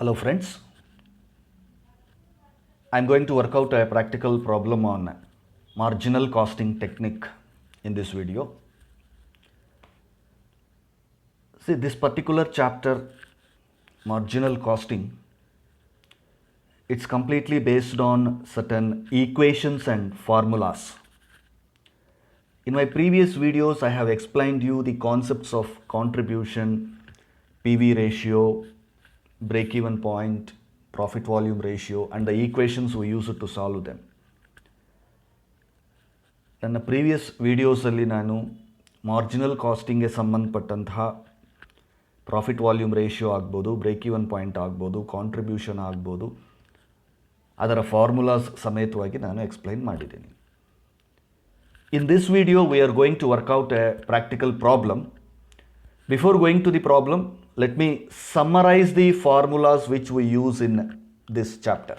Hello friends, I am going to work out a practical problem on marginal costing technique in this video. See, this particular chapter, marginal costing, it's completely based on certain equations and formulas. In my previous videos, I have explained you the concepts of contribution, PV ratio, break-even point, profit volume ratio, and the equations we use to solve them. ನನ್ನ previous ವಿಡಿಯೋಸಲ್ಲಿ ನಾನು marginal ಕಾಸ್ಟಿಂಗ್ಗೆ ಸಂಬಂಧಪಟ್ಟಂತಹ profit volume ratio ಆಗ್ಬೋದು, break even point ಆಗ್ಬೋದು, contribution ಆಗ್ಬೋದು, ಅದರ formulas ಸಮೇತವಾಗಿ ನಾನು explain ಮಾಡಿದ್ದೀನಿ. In this video, we are going to work out a practical problem. Before going to the problem, let me summarize the formulas which we use in this chapter.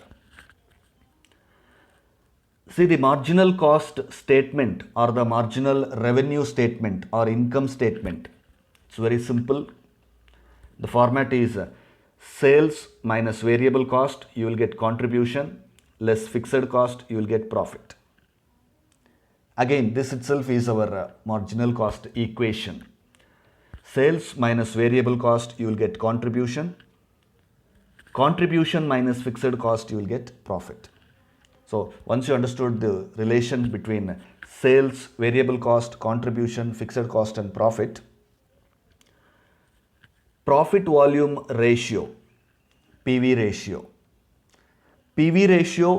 See, the marginal cost statement or the marginal revenue statement or income statement. It's very simple. The format is sales minus variable cost, you will get contribution, less fixed cost, you will get profit. Again, this itself is our marginal cost equation. Sales minus variable cost, you will get contribution. Contribution minus fixed cost, you will get profit. So, once you understood the relation between sales, variable cost, contribution, fixed cost and profit volume ratio, PV ratio. PV ratio,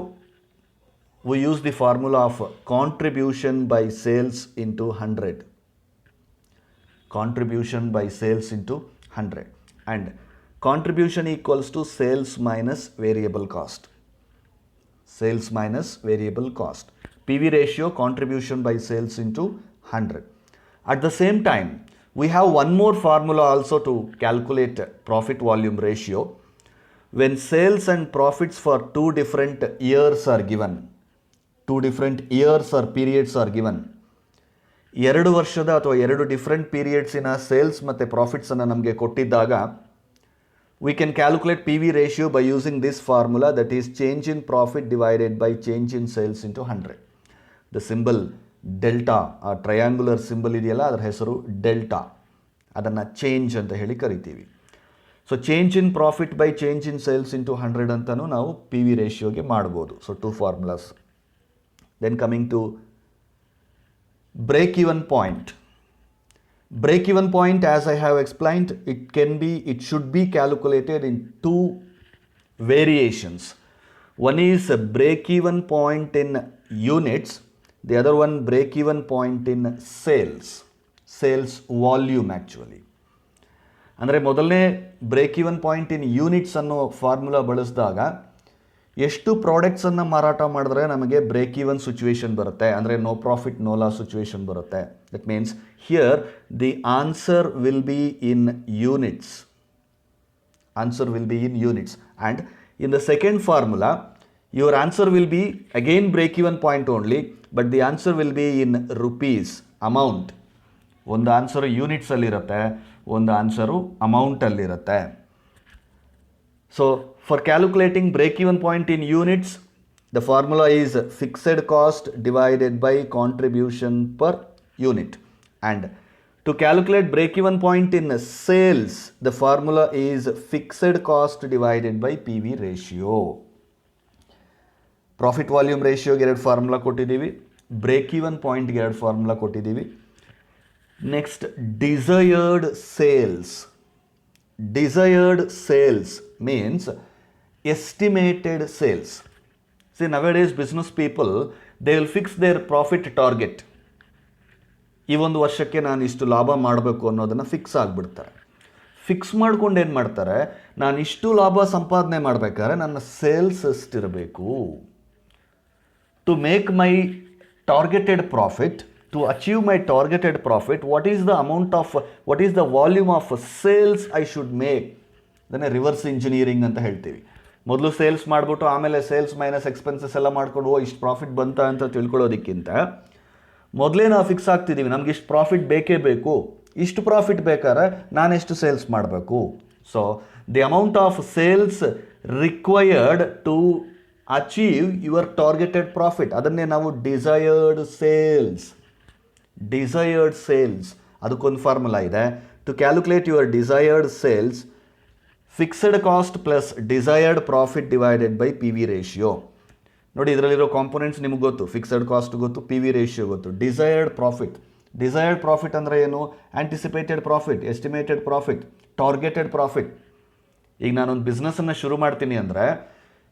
we use the formula of contribution by sales into 100. Contribution by sales into 100. And contribution equals to sales minus variable cost. Sales minus variable cost. PV ratio, contribution by sales into 100. At the same time, we have one more formula also to calculate profit volume ratio. When sales and profits for two different years are given, two different years or periods are given, ಎರಡು ವರ್ಷದ ಅಥವಾ ಎರಡು different ಪೀರಿಯಡ್ಸಿನ sales ಮತ್ತು ಪ್ರಾಫಿಟ್ಸನ್ನು ನಮಗೆ ಕೊಟ್ಟಿದ್ದಾಗ we can calculate PV ratio by using this formula, that is change in profit divided by change in sales into 100. The symbol delta, ಆ triangular symbol ಇದೆಯಲ್ಲ ಅದರ ಹೆಸರು ಡೆಲ್ಟಾ, ಅದನ್ನು ಚೇಂಜ್ ಅಂತ ಹೇಳಿ ಕರಿತೀವಿ. So change in profit by change in sales into 100 ಅಂತಲೂ ನಾವು PV ರೇಷಿಯೋಗೆ ಮಾಡ್ಬೋದು. So two formulas. Then coming to break-even point. Break-even point, as I have explained, it should be calculated in two variations. One is a break-even point in units, the other one break-even point in sales volume actually. ಅಂದರೆ ಮೊದಲನೇ break-even point in units ಅನ್ನೋ formula ಬಳಸಿದಾಗ ಎಷ್ಟು ಪ್ರಾಡಕ್ಟ್ಸನ್ನು ಮಾರಾಟ ಮಾಡಿದ್ರೆ ನಮಗೆ break even situation ಬರುತ್ತೆ, ಅಂದರೆ no profit no loss situation ಬರುತ್ತೆ. That means here the answer will be in units. Answer will be in units. And in the second formula your answer will be again break even point only, but the answer will be in rupees, amount. ಒಂದು answer ಯೂನಿಟ್ಸಲ್ಲಿರುತ್ತೆ, ಒಂದು answer ಅಮೌಂಟಲ್ಲಿರುತ್ತೆ. So, for calculating break-even point in units, the formula is fixed cost divided by contribution per unit. And to calculate break-even point in sales, the formula is fixed cost divided by PV ratio. Profit volume ratio ಗೆ ಎರಡು formula ಕೊಟ್ಟಿದ್ದೀವಿ, break-even point ಗೆ ಎರಡು formula ಕೊಟ್ಟಿದ್ದೀವಿ. Next, desired sales. Desired sales means estimated sales. See, nowadays business people, they will fix their profit target. ಈ ಒಂದು ವರ್ಷಕ್ಕೆ ನಾನು ಇಷ್ಟು ಲಾಭ ಮಾಡಬೇಕು ಅನ್ನೋದನ್ನು ಫಿಕ್ಸ್ ಆಗಿಬಿಡ್ತಾರೆ. ಫಿಕ್ಸ್ ಮಾಡ್ಕೊಂಡು ಏನು ಮಾಡ್ತಾರೆ, ನಾನು ಇಷ್ಟು ಲಾಭ ಸಂಪಾದನೆ ಮಾಡಬೇಕಾದ್ರೆ ನನ್ನ ಸೇಲ್ಸ್ ಎಷ್ಟಿರಬೇಕು. To make my targeted profit, to achieve my targeted profit, what is the volume of sales I should make? ಅದನ್ನೇ ರಿವರ್ಸ್ ಇಂಜಿನಿಯರಿಂಗ್ ಅಂತ ಹೇಳ್ತೀವಿ. ಮೊದಲು ಸೇಲ್ಸ್ ಮಾಡಿಬಿಟ್ಟು ಆಮೇಲೆ ಸೇಲ್ಸ್ ಮೈನಸ್ ಎಕ್ಸ್ಪೆನ್ಸಸ್ ಎಲ್ಲ ಮಾಡ್ಕೊಂಡು ಇಷ್ಟು ಪ್ರಾಫಿಟ್ ಬಂತ ಅಂತ ತಿಳ್ಕೊಳ್ಳೋದಕ್ಕಿಂತ ಮೊದಲೇ ನಾವು ಫಿಕ್ಸ್ ಆಗ್ತಿದ್ದೀವಿ, ನಮ್ಗೆ ಇಷ್ಟು ಪ್ರಾಫಿಟ್ ಬೇಕೇ ಬೇಕು, ಇಷ್ಟು ಪ್ರಾಫಿಟ್ ಬೇಕಾದ್ರೆ ನಾನೆಷ್ಟು ಸೇಲ್ಸ್ ಮಾಡಬೇಕು, So the amount of sales required to achieve your targeted profit, ಅದನ್ನೇ ನಾವು ಡಿಸೈರ್ಡ್ ಸೇಲ್ಸ್ ಅದಕ್ಕೊಂದು ಫಾರ್ಮುಲಾ ಇದೆ. To calculate your desired sales, fixed cost plus desired profit divided by P V ratio. ನೋಡಿ, ಇದರಲ್ಲಿರೋ components ನಿಮಗೆ ಗೊತ್ತು, fixed cost ಗೊತ್ತು, P V ratio ಗೊತ್ತು. ಡಿಸೈರ್ಡ್ ಪ್ರಾಫಿಟ್ ಅಂದರೆ ಏನು? Anticipated profit, estimated profit, targeted profit. ಈಗ ನಾನೊಂದು ಬಿಸ್ನೆಸ್ಸನ್ನು ಶುರು ಮಾಡ್ತೀನಿ ಅಂದರೆ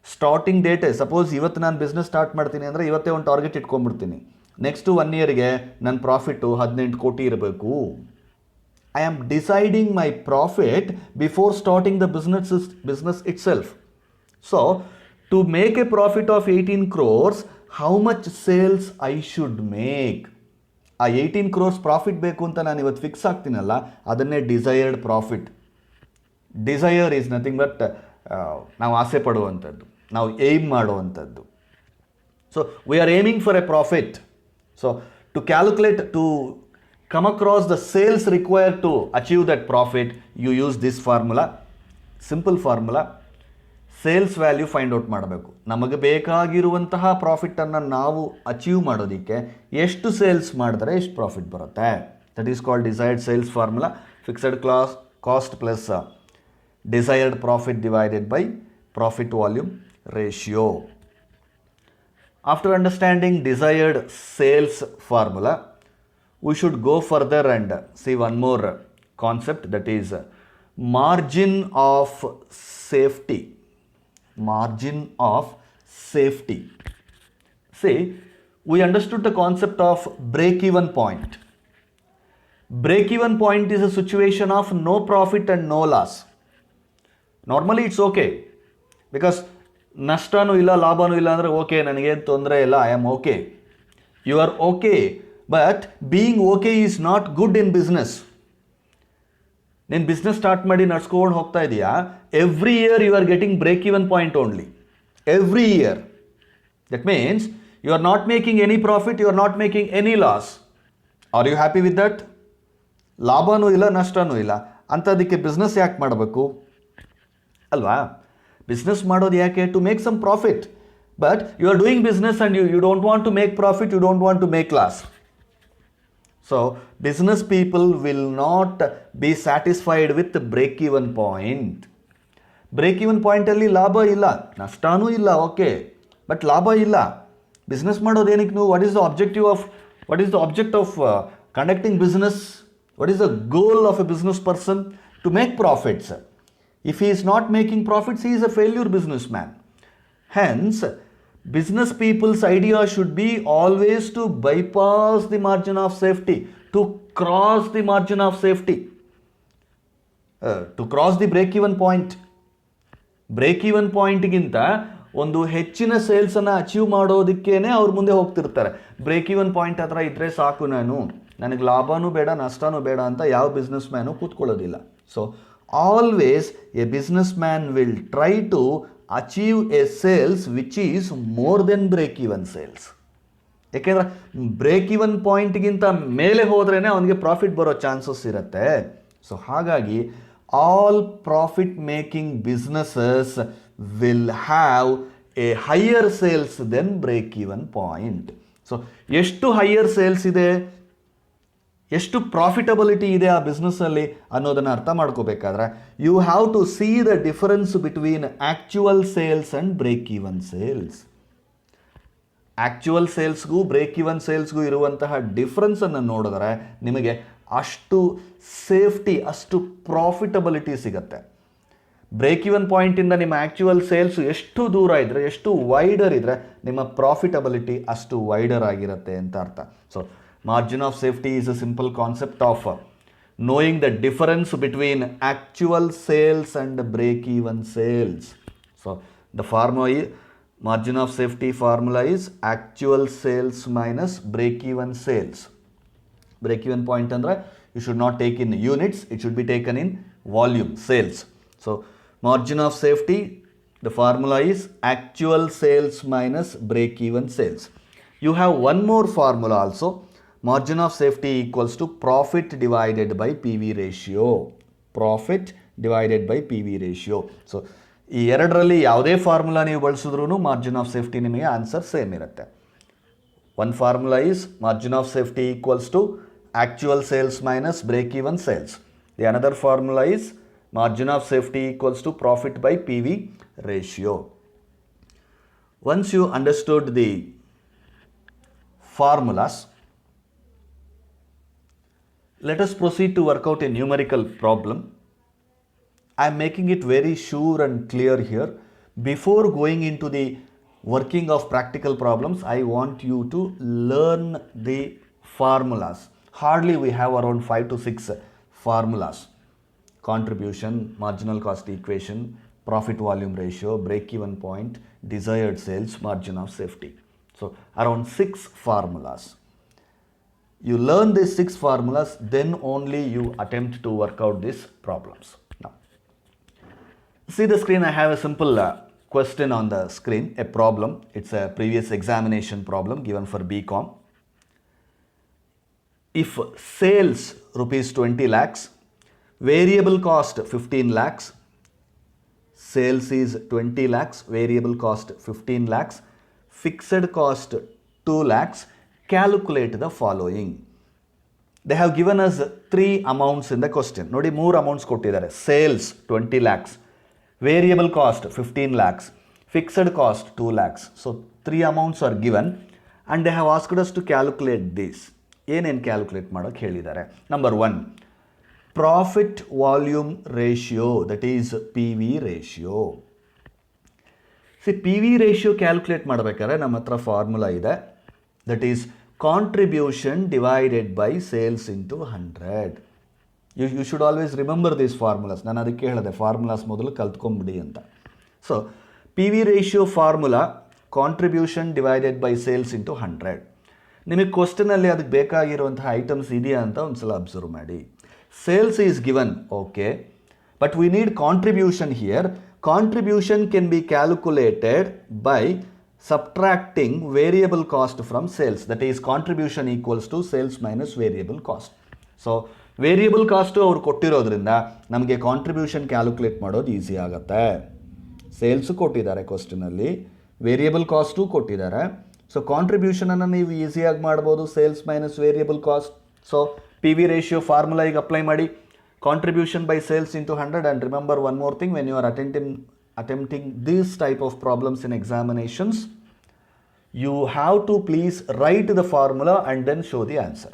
ಸ್ಟಾರ್ಟಿಂಗ್ ಡೇಟೇ, ಸಪೋಸ್ ಇವತ್ತು ನಾನು ಬಿಸ್ನೆಸ್ ಸ್ಟಾರ್ಟ್ ಮಾಡ್ತೀನಿ ಅಂದರೆ ಇವತ್ತೇ ಒಂದು ಟಾರ್ಗೆಟ್ ಇಟ್ಕೊಂಡ್ಬಿಡ್ತೀನಿ. ನೆಕ್ಸ್ಟು 1 ಇಯರ್ಗೆ ನನ್ನ ಪ್ರಾಫಿಟ್ಟು 18 ಕೋಟಿ ಇರಬೇಕು. I am deciding my profit before starting the business itself. So to make a profit of 18 crores, how much sales I should make? ಆ 18 crores ಪ್ರಾಫಿಟ್ ಬೇಕು ಅಂತ ನಾನು ಇವತ್ತು ಫಿಕ್ಸ್ ಆಗ್ತೀನಲ್ಲ, ಅದನ್ನೇ desired profit. Desire is nothing but ನಾವು ಆಸೆ ಪಡುವಂಥದ್ದು, ನಾವು ಏಮ್ ಮಾಡುವಂಥದ್ದು. So we are aiming for a profit. So to calculate, to come across the sales required to achieve that profit, you use this formula, simple formula. Sales value find out ಮಾಡಬೇಕು. ನಮಗೆ ಬೇಕಾಗಿರುವಂತಹ ಪ್ರಾಫಿಟನ್ನು ನಾವು achieve ಮಾಡೋದಕ್ಕೆ ಎಷ್ಟು sales ಮಾಡಿದ್ರೆ ಎಷ್ಟು profit ಬರುತ್ತೆ. That is called desired sales formula. Fixed cost plus desired profit divided by profit volume ratio. After understanding desired sales formula, we should go further and see one more concept, that is margin of safety. See, we understood the concept of break-even point. Break-even point is a situation of no profit and no loss. Normally it's okay, because ನಷ್ಟನೂ ಇಲ್ಲ ಲಾಭನೂ ಇಲ್ಲ ಅಂದರೆ okay, ನನಗೇನು ತೊಂದರೆ ಇಲ್ಲ, I am okay. You are okay, but being okay is not good in business. ನೀನು business start ಮಾಡಿ ನಡ್ಸ್ಕೊಂಡು ಹೋಗ್ತಾ ಇದೆಯಾ, every year you are getting break even point only. Every year. That means you are not making any profit, you are not making any loss. Are you happy with that? ಲಾಭನೂ ಇಲ್ಲ ನಷ್ಟನೂ ಇಲ್ಲ ಅಂಥದಕ್ಕೆ business ಯಾಕೆ ಮಾಡಬೇಕು ಅಲ್ವಾ? Business ಮಾಡೋದು ಯಾಕೆ? To make some profit. But you are doing business and you don't want to make profit, you don't want to make loss. So business people will not be satisfied with the break-even point. Break-even point ಅಲ್ಲಿ ಲಾಭ ಇಲ್ಲ, ನಷ್ಟನೂ ಇಲ್ಲ, okay, but ಲಾಭ ಇಲ್ಲ. Business ಮಾಡೋದೇನಕ್ಕೆ ನೀವು? What is the object of conducting business? What is the goal of a business person? To make profits. If he is not making profits, he is a failure businessman. Hence, business people's idea should be always to bypass the margin of safety, to cross the margin of safety, to cross the break-even point. Break even ಪಾಯಿಂಟ್ಗಿಂತ ಒಂದು ಹೆಚ್ಚಿನ ಸೇಲ್ಸನ್ನು achieve ಮಾಡೋದಕ್ಕೇನೆ ಅವ್ರ ಮುಂದೆ ಹೋಗ್ತಿರ್ತಾರೆ. Break-even point ಹತ್ರ ಇದ್ದರೆ ಸಾಕು, ನನಗೆ ಲಾಭನೂ ಬೇಡ ನಷ್ಟನೂ ಬೇಡ ಅಂತ ಯಾವ ಬಿಸ್ನೆಸ್ ಮ್ಯಾನು ಕೂತ್ಕೊಳ್ಳೋದಿಲ್ಲ. So always a business man will try to achieve a sales which is more than break even sales. ಯಾಕೆಂದರೆ ಬ್ರೇಕ್ ಈವನ್ ಪಾಯಿಂಟ್ಗಿಂತ ಮೇಲೆ ಹೋದ್ರೇ ಅವನಿಗೆ ಪ್ರಾಫಿಟ್ ಬರೋ ಚಾನ್ಸಸ್ ಇರುತ್ತೆ. ಸೊ ಹಾಗಾಗಿ all profit making businesses will have a higher sales than break even point. So ಎಷ್ಟು higher sales ಇದೆ, ಎಷ್ಟು ಪ್ರಾಫಿಟಬಿಲಿಟಿ ಇದೆ ಆ ಬಿಸ್ನೆಸ್ಸಲ್ಲಿ ಅನ್ನೋದನ್ನು ಅರ್ಥ ಮಾಡ್ಕೋಬೇಕಾದ್ರೆ you have to see the difference between actual sales and break even sales. Actual ಸೇಲ್ಸ್ಗೂ ಬ್ರೇಕ್ ಈವನ್ ಸೇಲ್ಸ್ಗೂ ಇರುವಂತಹ ಡಿಫ್ರೆನ್ಸನ್ನು ನೋಡಿದ್ರೆ ನಿಮಗೆ ಅಷ್ಟು ಸೇಫ್ಟಿ, ಅಷ್ಟು ಪ್ರಾಫಿಟಬಿಲಿಟಿ ಸಿಗುತ್ತೆ. ಬ್ರೇಕ್ ಈವನ್ ಪಾಯಿಂಟಿಂದ ನಿಮ್ಮ ಆ್ಯಕ್ಚುವಲ್ ಸೇಲ್ಸು ಎಷ್ಟು ದೂರ ಇದ್ದರೆ, ಎಷ್ಟು ವೈಡರ್ ಇದ್ದರೆ ನಿಮ್ಮ ಪ್ರಾಫಿಟಬಿಲಿಟಿ ಅಷ್ಟು ವೈಡರ್ ಆಗಿರುತ್ತೆ ಅಂತ ಅರ್ಥ. So margin of safety is a simple concept of knowing the difference between actual sales and break-even sales. So the formula is, margin of safety formula is actual sales minus break-even sales. Break-even point andre you should not take in units, it should be taken in volume, sales. So margin of safety, the formula is actual sales minus break-even sales. You have one more formula also. Margin of safety equals to profit divided by PV ratio. Profit divided by PV ratio. So ಈ ಎರಡರಲ್ಲಿ ಯಾವುದೇ formula ನೀವು ಬಳಸಿದ್ರೂ margin of safety ನಿಮಗೆ answer same ಇರುತ್ತೆ. One formula is margin of safety equals to actual sales minus break-even sales. The another formula is margin of safety equals to profit by PV ratio. Once you understood the formulas, let us proceed to work out a numerical problem. I am making it very sure and clear here. Before going into the working of practical problems, I want you to learn the formulas. Hardly we have around 5 to 6 formulas. Contribution, marginal cost equation, profit volume ratio, break-even point, desired sales, margin of safety. So around 6 formulas. You learn these 6 formulas, then only you attempt to work out these problems. Now, see the screen, I have a simple question on the screen, a problem. It's a previous examination problem given for BCom. If sales rupees 20 lakhs, variable cost 15 lakhs, sales is 20 lakhs, variable cost 15 lakhs, fixed cost 2 lakhs, calculate the following. They have given us 3 amounts in the question. Nodi 3 amounts kottidare. Sales 20 lakhs, variable cost 15 lakhs, fixed cost 2 lakhs. So 3 amounts are given and they have asked us to calculate this. Enen calculate madoke helidare. Number 1, profit volume ratio, that is PV ratio. See, PV ratio calculate madabekare ನಮ್ಮ ಹತ್ರ formula ಇದೆ, that is contribution divided by sales into 100. You should always remember these formulas. ನಾನು ಅದಕ್ಕೆ ಹೇಳಿದೆ formulas ಮೊದಲು ಕಲ್ತ್ಕೊಂಬಿಡಿ ಅಂತ. So P V ratio formula contribution divided by sales into 100. ನಿಮಗೆ ಕ್ವಶನಲ್ಲಿ ಅದಕ್ಕೆ ಬೇಕಾಗಿರುವಂತಹ ಐಟಮ್ಸ್ ಇದೆಯಾ ಅಂತ ಒಂದ್ಸಲ ಅಬ್ಸರ್ವ್ ಮಾಡಿ. Sales is given, okay, but we need contribution here. Contribution can be calculated by subtracting variable cost from sales. That is, contribution equals to sales minus variable cost. So variable cost ಅವ್ರು ಕೊಟ್ಟಿರೋದ್ರಿಂದ ನಮಗೆ contribution calculate ಮಾಡೋದು easy ಆಗುತ್ತೆ. Sales ಕೊಟ್ಟಿದ್ದಾರೆ ಕ್ವಶನಲ್ಲಿ, variable cost ಕೊಟ್ಟಿದ್ದಾರೆ. So ಕಾಂಟ್ರಿಬ್ಯೂಷನನ್ನು ನೀವು ಈಸಿಯಾಗಿ ಮಾಡ್ಬೋದು, sales minus variable cost. So P V ratio formula ಈಗ ಅಪ್ಲೈ ಮಾಡಿ, contribution by sales into 100. And remember one more thing, when you are attempting this type of problems in examinations, you have to please write the formula and then show the answer.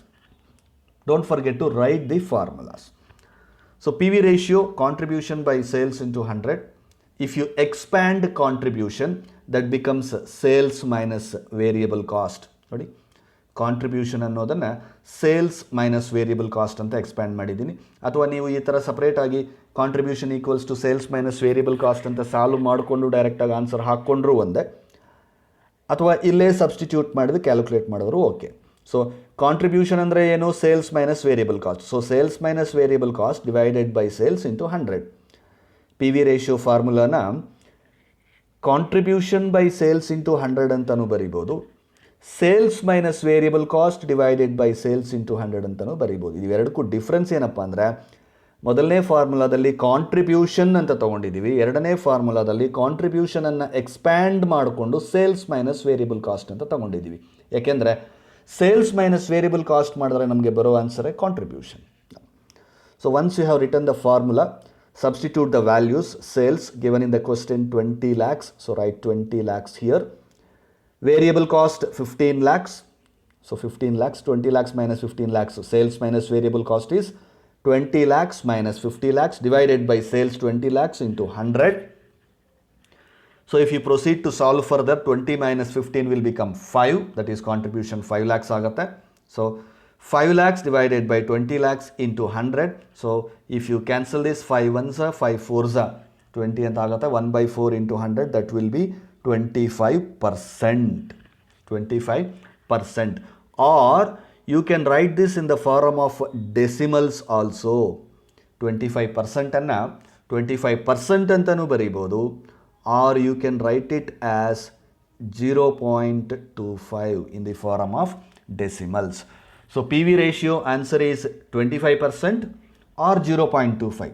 Don't forget to write the formulas. So PV ratio, contribution by sales into 100. If you expand contribution, that becomes sales minus variable cost. ನೋಡಿ, contribution ಅನ್ನೋದನ್ನು sales minus variable cost ಅಂತ expand ಮಾಡಿದ್ದೀನಿ. ಅಥವಾ ನೀವು ಈ ಥರ ಸಪ್ರೇಟಾಗಿ contribution equals to sales minus variable cost ಅಂತ ಸಾಲ್ವ್ ಮಾಡಿಕೊಂಡು ಡೈರೆಕ್ಟಾಗಿ ಆನ್ಸರ್ ಹಾಕ್ಕೊಂಡ್ರು ಒಂದೇ, ಅಥವಾ ಇಲ್ಲೇ ಸಬ್ಸ್ಟಿಟ್ಯೂಟ್ ಮಾಡಿದ್ರೆ ಕ್ಯಾಲ್ಕುಲೇಟ್ ಮಾಡೋರು ಓಕೆ. ಸೊ ಕಾಂಟ್ರಿಬ್ಯೂಷನ್ ಅಂದರೆ ಏನು? Sales minus variable cost. So sales minus variable cost divided by sales into 100. P V ratio ಫಾರ್ಮುಲಾನ ಕಾಂಟ್ರಿಬ್ಯೂಷನ್ ಬೈ ಸೇಲ್ಸ್ ಇಂಟು 100 ಅಂತಲೂ ಬರಿಬೋದು, sales minus variable cost divided by sales into 100 ಅಂತಲೂ ಬರಿಬೋದು. ಇವೆರಡಕ್ಕೂ difference ಏನಪ್ಪ ಅಂದರೆ, ಮೊದಲನೇ ಫಾರ್ಮುಲಾದಲ್ಲಿ ಕಾಂಟ್ರಿಬ್ಯೂಷನ್ ಅಂತ ತೊಗೊಂಡಿದ್ದೀವಿ, ಎರಡನೇ ಫಾರ್ಮುಲಾದಲ್ಲಿ ಕಾಂಟ್ರಿಬ್ಯೂಷನನ್ನು ಎಕ್ಸ್ಪ್ಯಾಂಡ್ ಮಾಡಿಕೊಂಡು ಸೇಲ್ಸ್ ಮೈನಸ್ ವೇರಿಯಬಲ್ ಕಾಸ್ಟ್ ಅಂತ ತೊಗೊಂಡಿದ್ದೀವಿ. ಯಾಕೆಂದರೆ ಸೇಲ್ಸ್ ಮೈನಸ್ ವೇರಿಯಬಲ್ ಕಾಸ್ಟ್ ಮಾಡಿದ್ರೆ ನಮಗೆ ಬರೋ ಆನ್ಸರೇ contribution. So once you have written the formula, substitute the values. Sales given in the question 20 lakhs, so write 20 lakhs here. Variable cost 15 lakhs, so 15 lakhs, 20 lakhs minus 15 lakhs, so sales minus variable cost is 20 lakhs minus 50 lakhs divided by sales 20 lakhs into 100. So if you proceed to solve further, 20 minus 15 will become 5, that is contribution 5 lakhs ಆಗುತ್ತೆ. So 5 lakhs divided by 20 lakhs into 100. So if you cancel this, 5 ones are 5 fours are 20 ಅಂತ ಆಗುತ್ತೆ. 1 by 4 into 100, that will be 25%. 25%. Or you can write this in the form of decimals also. 25% ಅನ್ನು 25% ಅಂತಲೂ ಬರೀಬೋದು, or you can write it as 0.25 in the form of decimals. So PV ratio answer is 25% or 0.25.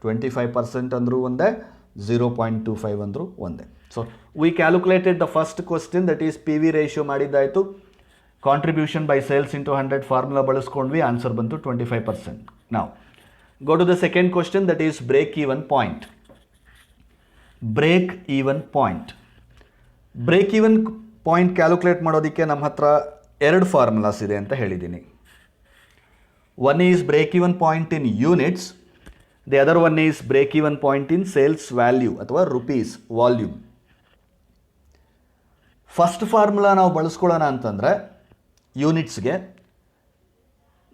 25% ಅಂದರೂ ಒಂದೇ, 0.25 ಅಂದರೂ ಒಂದೇ. So we calculated the first question, that is P V ratio ಮಾಡಿದ್ದಾಯಿತು. Contribution by sales into 100 formula ಬಳಸ್ಕೊಂಡ್ವಿ, answer ಬಂತು 25%. ನಾವು go to the second question, that is break even point. Break even point calculate ಮಾಡೋದಕ್ಕೆ ನಮ್ಮ ಹತ್ರ 2 formulas ಇದೆ ಅಂತ ಹೇಳಿದ್ದೀನಿ. One is break even point in units, the other one is break even point in sales value ಅಥವಾ rupees volume. First formula ನಾವು ಬಳಸ್ಕೊಳ್ಳೋಣ ಅಂತಂದರೆ ಯೂನಿಟ್ಸ್ಗೆ,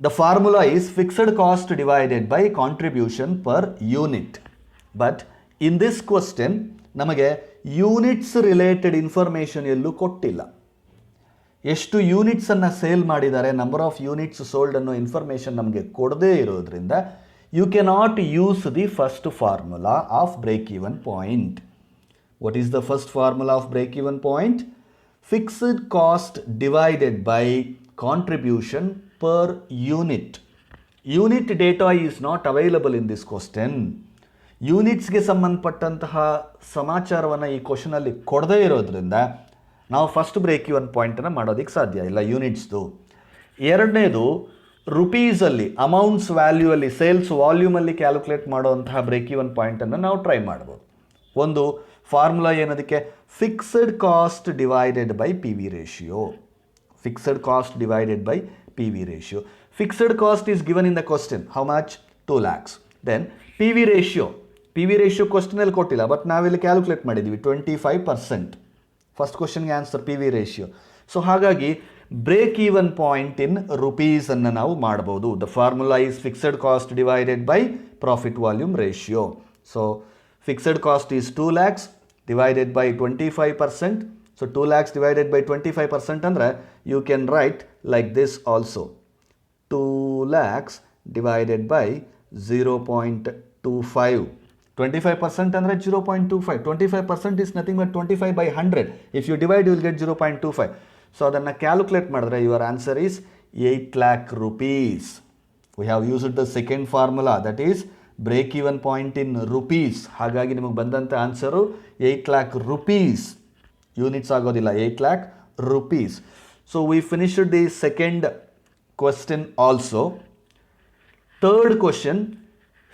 the formula is fixed cost divided by contribution per unit. But in this question ನಮಗೆ units related information ಎಲ್ಲೂ ಕೊಟ್ಟಿಲ್ಲ. ಎಷ್ಟು ಯೂನಿಟ್ಸನ್ನು ಸೇಲ್ ಮಾಡಿದ್ದಾರೆ, ನಂಬರ್ ಆಫ್ ಯೂನಿಟ್ಸ್ ಸೋಲ್ಡ್ ಅನ್ನೋ ಇನ್ಫಾರ್ಮೇಷನ್ ನಮಗೆ ಕೊಡದೇ ಇರೋದ್ರಿಂದ you cannot use the first formula of break even point. What is the first formula of break even point? Fixed cost divided by contribution per unit. Unit data is not available in this question. ಯೂನಿಟ್ಸ್ಗೆ ಸಂಬಂಧಪಟ್ಟಂತಹ ಸಮಾಚಾರವನ್ನು ಈ ಕ್ವಶನಲ್ಲಿ ಕೊಡದೇ ಇರೋದ್ರಿಂದ ನಾವು first break even ಪಾಯಿಂಟನ್ನು ಮಾಡೋದಕ್ಕೆ ಸಾಧ್ಯ ಇಲ್ಲ ಯೂನಿಟ್ಸ್ದು. ಎರಡನೇದು ರುಪೀಸಲ್ಲಿ, ಅಮೌಂಟ್ಸ್ ವ್ಯಾಲ್ಯೂ ಅಲ್ಲಿ, ಸೇಲ್ಸ್ ವಾಲ್ಯೂಮಲ್ಲಿ ಕ್ಯಾಲ್ಕುಲೇಟ್ ಮಾಡುವಂತಹ ಬ್ರೇಕ್ ಈವನ್ ಪಾಯಿಂಟನ್ನು ನಾವು ಟ್ರೈ ಮಾಡ್ಬೋದು. ಒಂದು ಫಾರ್ಮುಲಾ ಏನದಕ್ಕೆ? Fixed cost divided by P V ratio. Fixed cost divided by P V ratio. Fixed cost is given in the question, how much? 2 lakhs. Then P V ratio ಕ್ವಶನಲ್ಲಿ ಕೊಟ್ಟಿಲ್ಲ, but ನಾವಿಲ್ಲಿ calculate ಮಾಡಿದ್ದೀವಿ 25%. First ಕ್ವಶನ್ಗೆ answer P V ratio. So ಹಾಗಾಗಿ break even point in rupees ಅನ್ನು ನಾವು ಮಾಡ್ಬೋದು. The formula is fixed cost divided by profit volume ratio. So fixed cost is 2 lakhs divided by 25%. So 2 lakhs divided by 25% ಅಂದರೆ you can write like this also. 2 lakhs divided by 0.25. 25% ಅಂದರೆ 0.25. 25% is nothing but 25 by 100. If you divide, you will get 0.25. So ಅದನ್ನು calculate ಮಾಡಿದ್ರೆ your answer is 8 lakh rupees. We have used the second formula, that is break even point in rupees. ಹಾಗಾಗಿ ನಿಮಗೆ ಬಂದಂಥ answer 8 lakh rupees. Units ಆಗೋದಿಲ್ಲ, 8 lakh rupees. So we finished the second question also. Third question,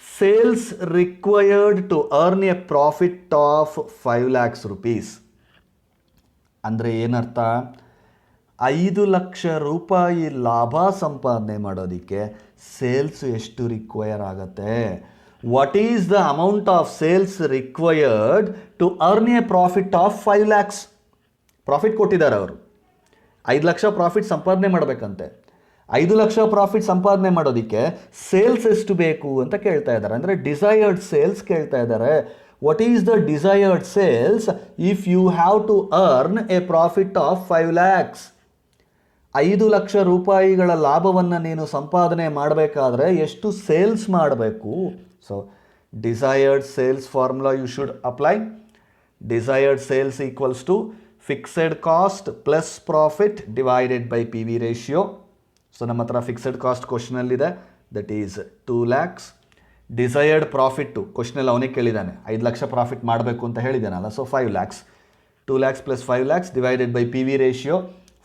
sales required to earn a profit of 5 lakhs rupees. ಅಂದರೆ ಏನರ್ಥ? 5 ಲಕ್ಷ ರೂಪಾಯಿ ಲಾಭ ಸಂಪಾದನೆ ಮಾಡೋದಕ್ಕೆ ಸೇಲ್ಸ್ ಎಷ್ಟು ರಿಕ್ವೈರ್ ಆಗುತ್ತೆ? What is the amount of sales required to earn a profit of 5 lakhs? Profit ಕೊಟ್ಟಿದ್ದಾರೆ ಅವರು, 5 ಲಕ್ಷ ಪ್ರಾಫಿಟ್ ಸಂಪಾದನೆ ಮಾಡಬೇಕಂತೆ. 5 ಲಕ್ಷ ಪ್ರಾಫಿಟ್ ಸಂಪಾದನೆ ಮಾಡೋದಕ್ಕೆ ಸೇಲ್ಸ್ ಎಷ್ಟು ಬೇಕು ಅಂತ ಕೇಳ್ತಾ ಇದ್ದಾರೆ. ಅಂದರೆ ಡಿಸೈರ್ಡ್ ಸೇಲ್ಸ್ ಕೇಳ್ತಾ ಇದ್ದಾರೆ. What is the desired sales if you have to earn a profit of 5 lakhs? 5 lakh ರೂಪಾಯಿಗಳ ಲಾಭವನ್ನು ನೀನು ಸಂಪಾದನೆ ಮಾಡಬೇಕಾದ್ರೆ ಎಷ್ಟು ಸೇಲ್ಸ್ ಮಾಡಬೇಕು? So desired sales formula you should apply. Desired sales equals to fixed cost plus profit divided by P V ratio. So ನಮ್ಮ ಹತ್ರ fixed cost ಕ್ವಶನಲ್ಲಿದೆ, that is 2 lakhs. Desired profit ಕ್ವಶನಲ್ಲಿ ಅವನಿಗೆ ಕೇಳಿದ್ದಾನೆ, 5 ಲಕ್ಷ ಪ್ರಾಫಿಟ್ ಮಾಡಬೇಕು ಅಂತ ಹೇಳಿದ್ದಾನಲ್ಲ, so 5 lakhs. 2 lakhs plus 5 lakhs divided by P V ratio.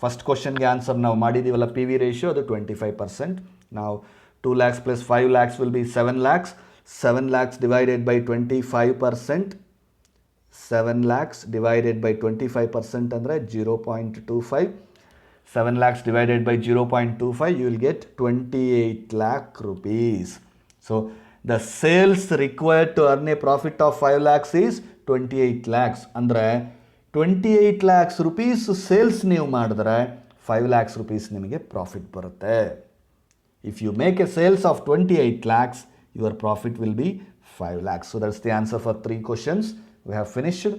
First ಕ್ವಶನ್ಗೆ answer ನಾವು ಮಾಡಿದ್ದೀವಲ್ಲ, ಪಿ ವಿ ರೇಷಿಯೋ ಅದು 25%. ನಾವು 2 lakhs plus 5 lakhs will be 7 lakhs. 7 lakhs divided by 25%. 7 lakhs divided by 25% ಅಂದರೆ 0.25. 7 lakhs divided by 0.25, you will get 28 lakh rupees. So the sales required to earn a profit of 5 lakhs is 28 lakhs. ಅಂದರೆ 28 lakhs rupees sales ನೀವು ಮಾಡಿದ್ರೆ 5 lakhs rupees ನಿಮಗೆ profit ಬರುತ್ತೆ. If you make a sales of 28 lakhs, your profit will be 5 lakhs. So that's the answer for 3 questions. We have finished.